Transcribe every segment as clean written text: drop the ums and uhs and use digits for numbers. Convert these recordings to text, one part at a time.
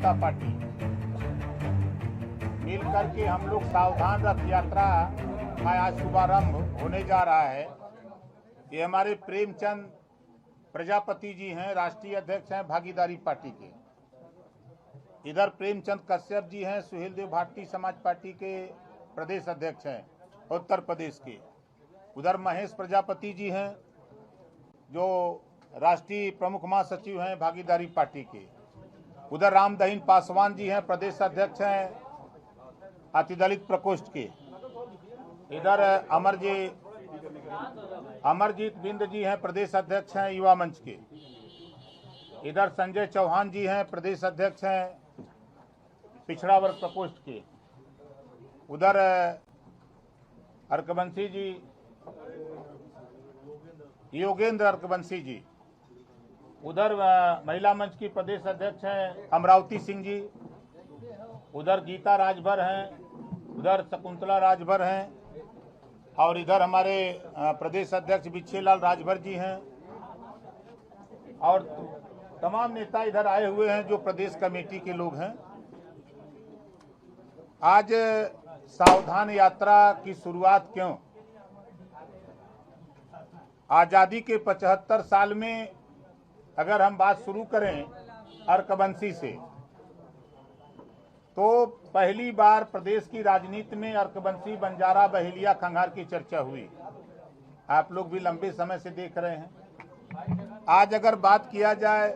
जनता party मिल करके हम लोग सावधान रथ यात्रा का आज शुभारंभ होने जा रहा है। ये हमारे प्रेमचंद प्रजापति जी हैं, राष्ट्रीय अध्यक्ष हैं भागीदारी पार्टी के। इधर प्रेमचंद कश्यप जी हैं, सुहेल देव भारतीय समाज पार्टी के प्रदेश अध्यक्ष हैं उत्तर प्रदेश के। उधर महेश प्रजापति जी हैं जो राष्ट्रीय प्रमुख महासचिव हैं भागीदारी पार्टी के। उधर रामदहीन पासवान जी हैं, प्रदेश अध्यक्ष हैं अतिदलित प्रकोष्ठ के। इधर अमरजीत बिंद जी हैं, प्रदेश अध्यक्ष हैं युवा मंच के। इधर संजय चौहान जी हैं, प्रदेश अध्यक्ष हैं पिछड़ा वर्ग प्रकोष्ठ के। उधर अर्कवंशी जी, योगेंद्र अर्कवंशी जी। उधर महिला मंच की प्रदेश अध्यक्ष हैं अमरावती सिंह जी। उधर गीता राजभर हैं, उधर शकुंतला राजभर हैं और इधर हमारे प्रदेश अध्यक्ष बिच्छेलाल राजभर जी हैं और तमाम नेता इधर आए हुए हैं जो प्रदेश कमेटी के लोग हैं। आज सावधान यात्रा की शुरुआत क्यों? आज़ादी के 75 साल में अगर हम बात शुरू करें अर्कवंशी से, तो पहली बार प्रदेश की राजनीति में अर्कवंशी, बंजारा, बहेलिया, खंगार की चर्चा हुई। आप लोग भी लंबे समय से देख रहे हैं। आज अगर बात किया जाए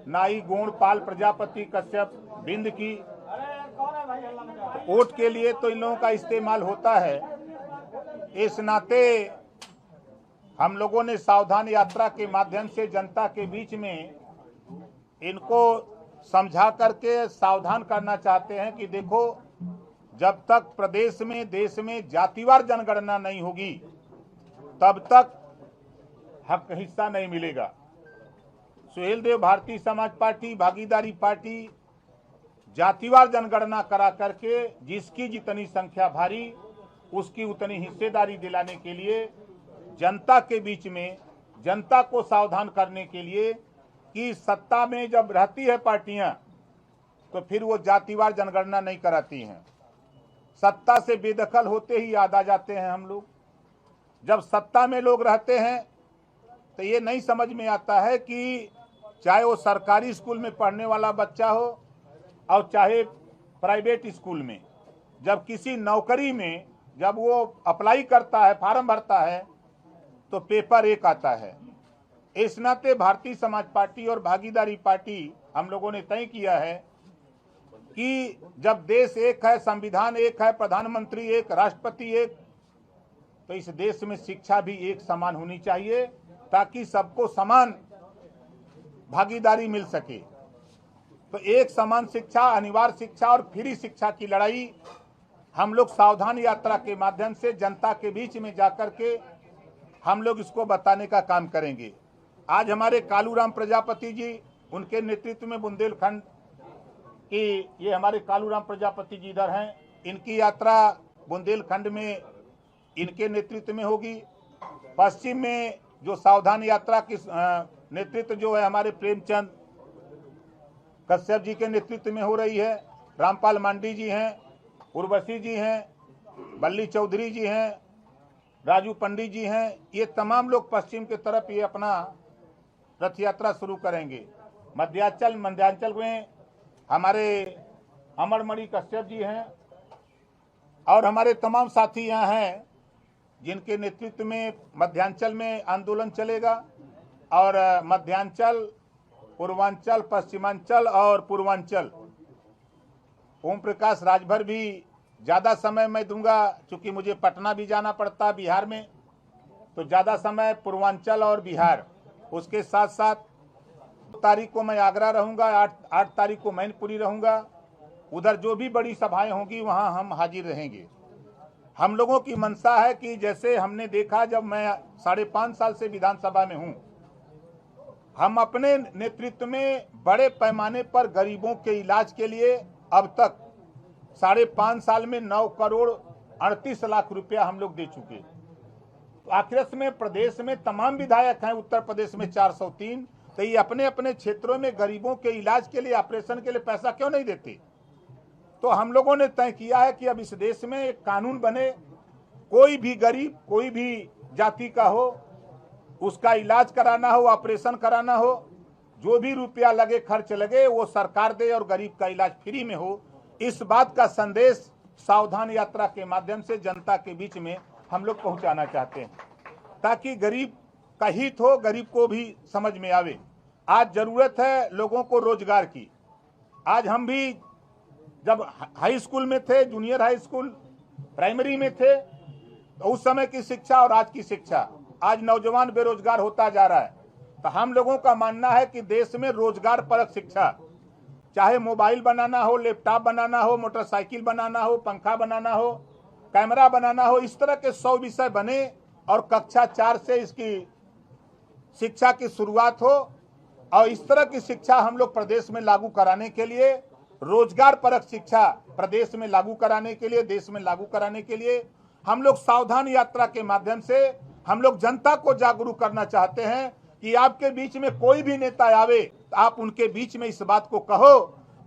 नाई, गोंड, पाल, प्रजापति, कश्यप, बिंद की वोट के लिए तो इन लोगों का इस्तेमाल होता है। इस नाते हम लोगों ने सावधान यात्रा के माध्यम से जनता के बीच में इनको समझा करके सावधान करना चाहते हैं कि देखो, जब तक प्रदेश में, देश में जातिवार जनगणना नहीं होगी तब तक हक हिस्सा नहीं मिलेगा। सुहेल देव भारतीय समाज पार्टी, भागीदारी पार्टी जातिवार जनगणना करा करके जिसकी जितनी संख्या भारी उसकी उतनी हिस्सेदारी दिलाने के लिए जनता के बीच में, जनता को सावधान करने के लिए कि सत्ता में जब रहती है पार्टियां तो फिर वो जातिवार जनगणना नहीं कराती हैं। सत्ता से बेदखल होते ही याद आ जाते हैं हम लोग। जब सत्ता में लोग रहते हैं तो ये नहीं समझ में आता है कि चाहे वो सरकारी स्कूल में पढ़ने वाला बच्चा हो और चाहे प्राइवेट स्कूल में, जब किसी नौकरी में जब वो अप्लाई करता है, फॉर्म भरता है तो पेपर एक आता है। इस नाते भारतीय समाज पार्टी और भागीदारी पार्टी हम लोगों ने तय किया है कि जब देश एक है, संविधान एक है, प्रधानमंत्री एक, राष्ट्रपति एक, तो इस देश में शिक्षा भी एक समान होनी चाहिए ताकि सबको समान भागीदारी मिल सके। तो एक समान शिक्षा, अनिवार्य शिक्षा और फ्री शिक्षा की लड़ाई हम लोग सावधान यात्रा के माध्यम से जनता के बीच में जाकर के हम लोग इसको बताने का काम करेंगे। आज हमारे कालूराम प्रजापति जी, उनके नेतृत्व में बुंदेलखंड की, ये हमारे कालूराम प्रजापति जी इधर हैं, इनकी यात्रा बुंदेलखंड में इनके नेतृत्व में होगी। पश्चिम में जो सावधान यात्रा की नेतृत्व जो है हमारे प्रेमचंद कश्यप जी के नेतृत्व में हो रही है। रामपाल मांडी जी हैं, उर्वशी जी हैं, बल्ली चौधरी जी हैं, राजू पंडित जी हैं। ये तमाम लोग पश्चिम की तरफ ये अपना रथ यात्रा शुरू करेंगे। मध्यांचल में हमारे अमरमणि कश्यप जी हैं और हमारे तमाम साथी यहाँ हैं जिनके नेतृत्व में मध्यांचल में आंदोलन चलेगा और मध्यांचल, पूर्वांचल, पश्चिमांचल और पूर्वांचल। ओम प्रकाश राजभर भी ज़्यादा समय मैं दूंगा, चूँकि मुझे पटना भी जाना पड़ता बिहार में, तो ज़्यादा समय पूर्वांचल और बिहार। उसके साथ साथ 2 तारीख को मैं आगरा रहूंगा, 8 तारीख को मैनपुरी रहूंगा। उधर जो भी बड़ी सभाएं होंगी वहां हम हाजिर रहेंगे। हम लोगों की मंशा है कि जैसे हमने देखा, जब मैं 5.5 साल से विधानसभा में हूं, हम अपने नेतृत्व में बड़े पैमाने पर गरीबों के इलाज के लिए अब तक 5.5 साल में 9 करोड़ 38 लाख रुपया हम लोग दे चुके। तो आखिर में प्रदेश में तमाम विधायक हैं, उत्तर प्रदेश में 403 तो ये अपने अपने क्षेत्रों में गरीबों के इलाज के लिए, ऑपरेशन के लिए पैसा क्यों नहीं देते? तो हम लोगों ने तय किया है कि अब इस देश में एक कानून बने, कोई भी गरीब, कोई भी जाति का हो, उसका इलाज कराना हो, ऑपरेशन कराना हो, जो भी रुपया लगे, खर्च लगे, वो सरकार दे और गरीब का इलाज फ्री में हो। इस बात का संदेश सावधान यात्रा के माध्यम से जनता के बीच में हम लोग पहुंचाना चाहते हैं, ताकि गरीब का हित हो, गरीब को भी समझ में आवे। आज जरूरत है लोगों को रोजगार की। आज हम भी जब हाई स्कूल में थे, जूनियर हाई स्कूल, प्राइमरी में थे, तो उस समय की शिक्षा और आज की शिक्षा, आज नौजवान बेरोजगार होता जा रहा है। तो हम लोगों का मानना है कि देश में रोजगार परक शिक्षा, चाहे मोबाइल बनाना हो, लैपटॉप बनाना हो, मोटरसाइकिल बनाना हो, पंखा बनाना हो, कैमरा बनाना हो, इस तरह के 100 विषय बने और कक्षा 4 से इसकी शिक्षा की शुरुआत हो। और इस तरह की शिक्षा हम लोग प्रदेश में लागू कराने के लिए, रोजगार परक शिक्षा प्रदेश में लागू कराने के लिए, देश में लागू कराने के लिए हम लोग सावधान यात्रा के माध्यम से हम लोग जनता को जागरूक करना चाहते हैं कि आपके बीच में कोई भी नेता आवे तो आप उनके बीच में इस बात को कहो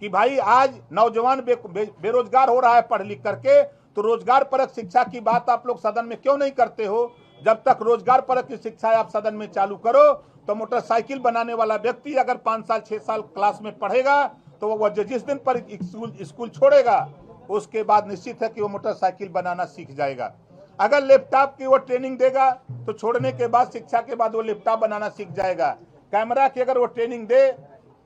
कि भाई आज नौजवान बेरोजगार हो रहा है पढ़ लिख करके, तो रोजगार परक शिक्षा की बात आप लोग सदन में क्यों नहीं करते हो? जब तक रोजगार परक की शिक्षा आप सदन में चालू करो तो मोटरसाइकिल बनाने वाला व्यक्ति अगर 5 साल 6 साल क्लास में पढ़ेगा तो वो जिस दिन पर स्कूल छोड़ेगा उसके बाद निश्चित है कि वो मोटरसाइकिल बनाना सीख जाएगा। अगर लैपटॉप की वो ट्रेनिंग देगा तो छोड़ने के बाद, शिक्षा के बाद वो लैपटॉप बनाना सीख जाएगा। कैमरा की अगर वो ट्रेनिंग दे,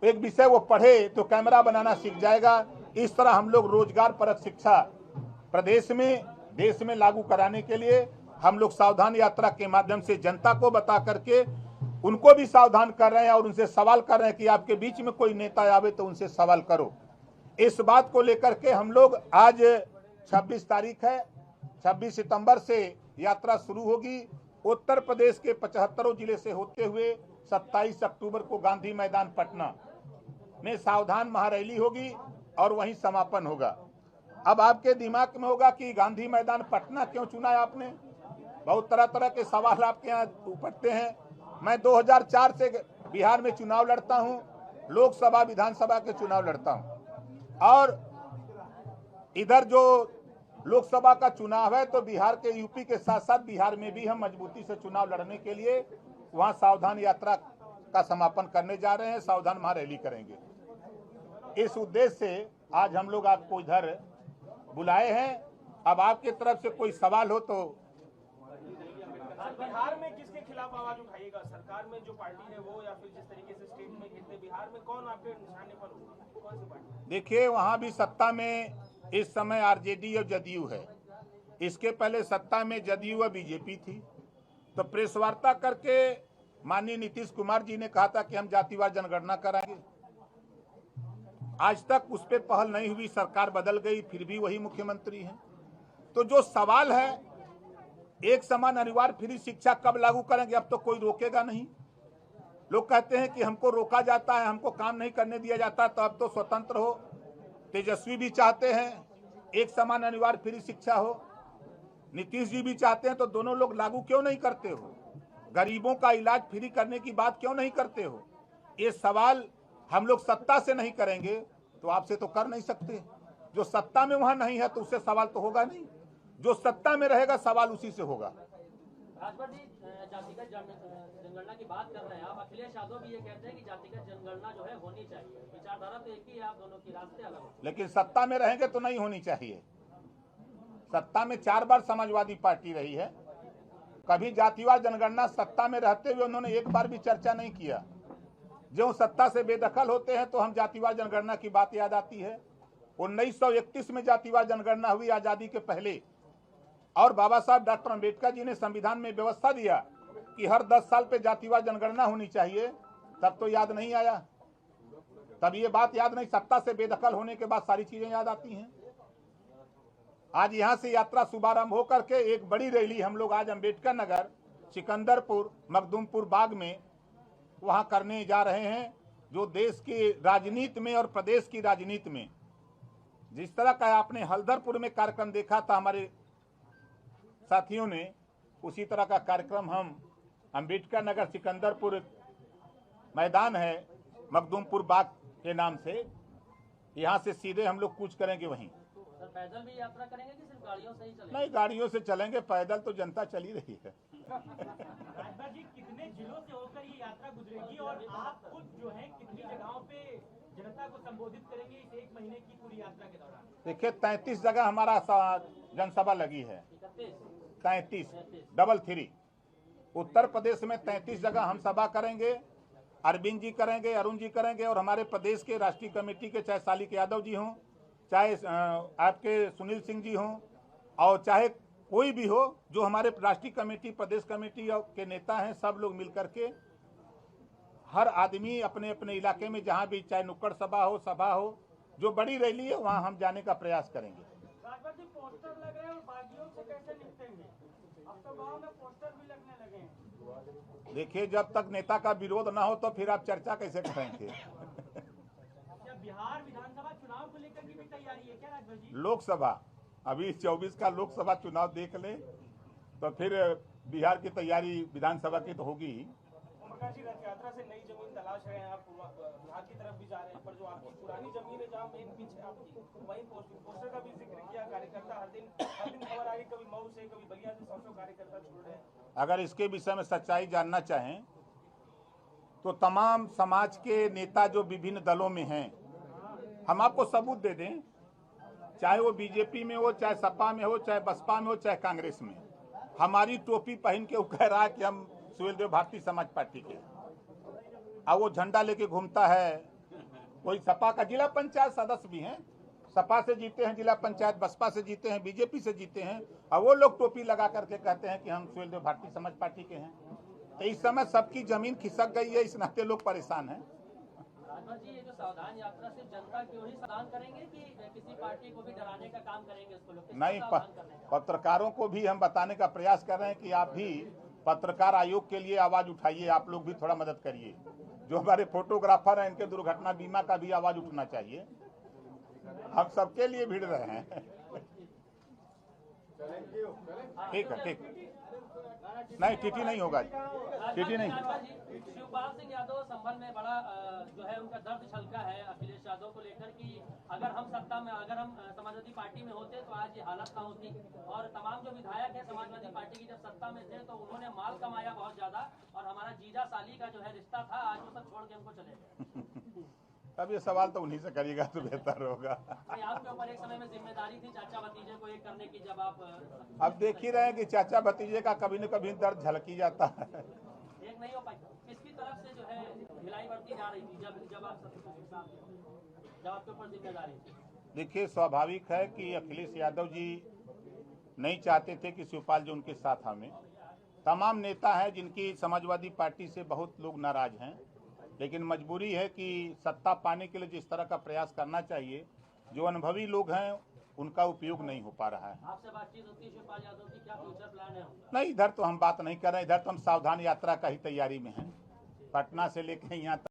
एक विषय वो पढ़े तो कैमरा बनाना सीख जाएगा। इस तरह हम लोग रोजगार परक शिक्षा प्रदेश में, देश में लागू कराने के लिए हम लोग सावधान यात्रा के माध्यम से जनता को बता करके उनको भी सावधान कर रहे हैं और उनसे सवाल कर रहे हैं कि आपके बीच में कोई नेता आवे तो उनसे सवाल करो। इस बात को लेकर के हम लोग आज 26 तारीख है, 26 सितंबर से यात्रा शुरू होगी। उत्तर प्रदेश के 75 जिले से होते हुए 27 अक्टूबर को गांधी मैदान पटना में सावधान महारैली होगी और वहीं समापन होगा। अब आपके दिमाग में होगा कि गांधी मैदान पटना क्यों चुना है आपने? बहुत तरह तरह के सवाल आपके यहाँ उठते हैं। मैं 2004 से बिहार में चुनाव लड़ता हूं, लोकसभा विधानसभा के चुनाव लड़ता हूं, और इधर जो लोकसभा का चुनाव है तो बिहार के, यूपी के साथ साथ बिहार में भी हम मजबूती से चुनाव लड़ने के लिए वहां सावधान यात्रा का समापन करने जा रहे हैं, सावधान महारैली करेंगे। इस उद्देश्य से आज हम लोग आपको इधर बुलाए हैं। अब आपकी तरफ से कोई सवाल हो तो। बिहार में किसके खिलाफ आवाज उठाइएगा? सरकार में जो पार्टी है वो, या फिर जिस तरीके से स्टेट में खेलते, बिहार में कौन आपके निशाने पर होगा? कौन सी पार्टी? देखिए, वहां भी सत्ता में इस समय आरजेडी और जदयू है। इसके पहले सत्ता में जदयू और बीजेपी थी। तो प्रेस वार्ता करके माननीय नीतीश कुमार जी ने कहा था कि हम जातिवार जनगणना कराएंगे। आज तक उस पर पहल नहीं हुई, सरकार बदल गई, फिर भी वही मुख्यमंत्री हैं। तो जो सवाल है, एक समान अनिवार्य फ्री शिक्षा कब लागू करेंगे? अब तो कोई रोकेगा नहीं। लोग कहते हैं कि हमको रोका जाता है, हमको काम नहीं करने दिया जाता, तो अब तो स्वतंत्र हो। तेजस्वी भी चाहते हैं एक समान अनिवार्य फ्री शिक्षा हो, नीतीश जी भी चाहते हैं, तो दोनों लोग लागू क्यों नहीं करते हो? गरीबों का इलाज फ्री करने की बात क्यों नहीं करते हो? ये सवाल हम लोग सत्ता से नहीं करेंगे तो आपसे तो कर नहीं सकते। जो सत्ता में वहां नहीं है तो उससे सवाल तो होगा नहीं, जो सत्ता में रहेगा सवाल उसी से होगा। राजभर जी, जातिगत जनगणना की बात कर रहे हैं आप। अखिलेश यादव भी ये कहते हैं कि जातिगत जनगणना जो है होनी चाहिए। विचारधारा तो एक ही है, आप दोनों की रास्ते अलग। लेकिन सत्ता में रहेंगे तो नहीं होनी चाहिए। सत्ता में 4 बार समाजवादी पार्टी रही है, कभी जातिवार जनगणना सत्ता में रहते हुए उन्होंने एक बार भी चर्चा नहीं किया। जो सत्ता से बेदखल होते हैं तो हम जातिवार जनगणना की बात याद आती है। 1931 में जातिवार जनगणना हुई, आजादी के पहले, और बाबा साहब डॉक्टर अंबेडकर जी ने संविधान में व्यवस्था दिया कि हर 10 साल पे जातिवार जनगणना होनी चाहिए। तब तो याद नहीं आया, तब ये बात याद नहीं। सत्ता से बेदखल होने के बाद सारी चीजें याद आती हैं। आज यहाँ से यात्रा शुभारंभ होकर के एक बड़ी रैली हम लोग आज अंबेडकर नगर, सिकंदरपुर, मखदूमपुर बाग में वहां करने जा रहे हैं। जो देश की राजनीति में और प्रदेश की राजनीति में जिस तरह का आपने हल्दरपुर में कार्यक्रम देखा था हमारे साथियों ने, उसी तरह का कार्यक्रम हम अंबेडकर नगर, सिकंदरपुर मैदान है मखदूमपुर बाग के नाम से, यहाँ से सीधे हम लोग कूच करेंगे वहीं। सर पैदल भी यात्रा करेंगे कि सिर्फ गाड़ियों से ही चलेंगे? नहीं, गाड़ियों से चलेंगे, पैदल तो जनता चल ही रही है। राजभर जी, कितने जिलों से होकर ये यात्रा गुजरेगी और आप खुद जो है कितनी जगहों पे जनता को संबोधित करेंगे इस एक महीने की पूरी यात्रा के दौरान? देखिए 33 जगह हमारा जनसभा लगी है, 33 डबल 3। उत्तर प्रदेश में 33 जगह हम सभा करेंगे। अरविंद जी करेंगे, अरुण जी करेंगे, और हमारे प्रदेश के राष्ट्रीय कमेटी के चाहे सालिक यादव जी हों, चाहे आपके सुनील सिंह जी हों, और चाहे कोई भी हो, जो हमारे राष्ट्रीय कमेटी प्रदेश कमेटी के नेता हैं, सब लोग मिलकर के हर आदमी अपने अपने इलाके में जहां भी चाहे नुक्कड़ सभा हो, जो बड़ी रैली है वहां हम जाने का प्रयास करेंगे। राजभर जी, पोस्टर लग रहे हैं और बागियों से कैसे निपटेंगे? अब तो गाँव में पोस्टर भी लगने लगे हैं। देखिए, जब तक नेता का विरोध ना हो तो फिर आप चर्चा कैसे करेंगे? क्या बिहार विधानसभा चुनाव को लेकर की भी तैयारी है क्या राजभर जी? लोकसभा, अभी 24 का लोकसभा चुनाव देख ले तो फिर बिहार की तैयारी विधानसभा की तो होगी ही। प्रकाश जी, रथ यात्रा से नई जमीन तलाश रहे हैं आप, बिहार की तरफ भी जा रहे हैं, पर जो आपकी पुरानी जमीन है जहाँ मेन पिच है आपकी, वहीं पोस्टर का भी जिक्र किया। कार्यकर्ता हर दिन खबर आ रही, कभी मऊ से कभी बलिया से 100 कार्यकर्ता छोड़ रहे हैं। अगर इसके विषय में सच्चाई जानना चाहें तो तमाम समाज के नेता जो विभिन्न दलों में हैं, हम आपको सबूत दे दें, चाहे वो बीजेपी में हो, चाहे सपा में हो, चाहे बसपा में हो, चाहे कांग्रेस में। हमारी टोपी पहन के वो कह रहा है कि हम सुहेलदेव भारतीय समाज पार्टी के, अब वो झंडा लेके घूमता है। कोई सपा का जिला पंचायत सदस्य भी हैं, सपा से जीते हैं जिला पंचायत, बसपा से जीते हैं, बीजेपी से जीते हैं, और वो लोग टोपी लगा करके कहते हैं कि हम सुहेलदेव भारतीय समाज पार्टी के हैं। तो इस समय सबकी जमीन खिसक गई है, इस नाते लोग परेशान हैं। राजभर जी, ये जो सावधान यात्रा सिर्फ जनता की ही सावधान करेंगे कि किसी पार्टी को भी डराने का काम करेंगे? इसको लोग नहीं, पत्रकारों को भी हम बताने का प्रयास कर रहे हैं कि आप भी पत्रकार आयोग के लिए आवाज उठाइए, आप लोग भी थोड़ा मदद करिए। जो हमारे फोटोग्राफर हैं, इनके दुर्घटना बीमा का भी आवाज उठना चाहिए। हम सबके लिए भिड़ रहे हैं। ठीक है, ठीक। नहीं, टीटी नहीं होगा, टीटी नहीं। शिवपाल सिंह यादव संबंध में बड़ा जो है उनका दर्द छलका है अखिलेश यादव को लेकर कि अगर हम सत्ता में, अगर हम समाजवादी पार्टी में होते तो आज ये हालत ना होती। और तमाम जो विधायक है समाजवादी पार्टी की जब सत्ता में थे तो उन्होंने माल कमाया बहुत ज्यादा, और हमारा जीजा साली का जो है रिश्ता था, आज वो सब छोड़ के हमको चले गए। अब ये सवाल तो उन्हीं से करिएगा तो बेहतर होगा। आपके ऊपर एक समय में जिम्मेदारी थी चाचा भतीजे को एक करने की, जब आप अब देख ही रहे हैं कि चाचा भतीजे का कभी न कभी दर्द झलक ही जाता है। एक नहीं हो पाई। किसकी तरफ से जो है ढिलाई बढ़ती जा रही थी जब आप जब आपके ऊपर जिम्मेदारी थी? देखिए, स्वाभाविक है कि अखिलेश यादव जी नहीं चाहते थे कि शिवपाल जी उनके साथ हमें। तमाम नेता हैं जिनकी समाजवादी पार्टी से बहुत लोग नाराज हैं, लेकिन मजबूरी है कि सत्ता पाने के लिए जिस तरह का प्रयास करना चाहिए, जो अनुभवी लोग हैं उनका उपयोग नहीं हो पा रहा है। आपसे बातचीत होती है शिवपाल यादव की, क्या फ्यूचर प्लान है? नहीं, इधर तो हम बात नहीं कर रहे हैं, इधर तो हम सावधान यात्रा का ही तैयारी में हैं। पटना से लेकर यहाँ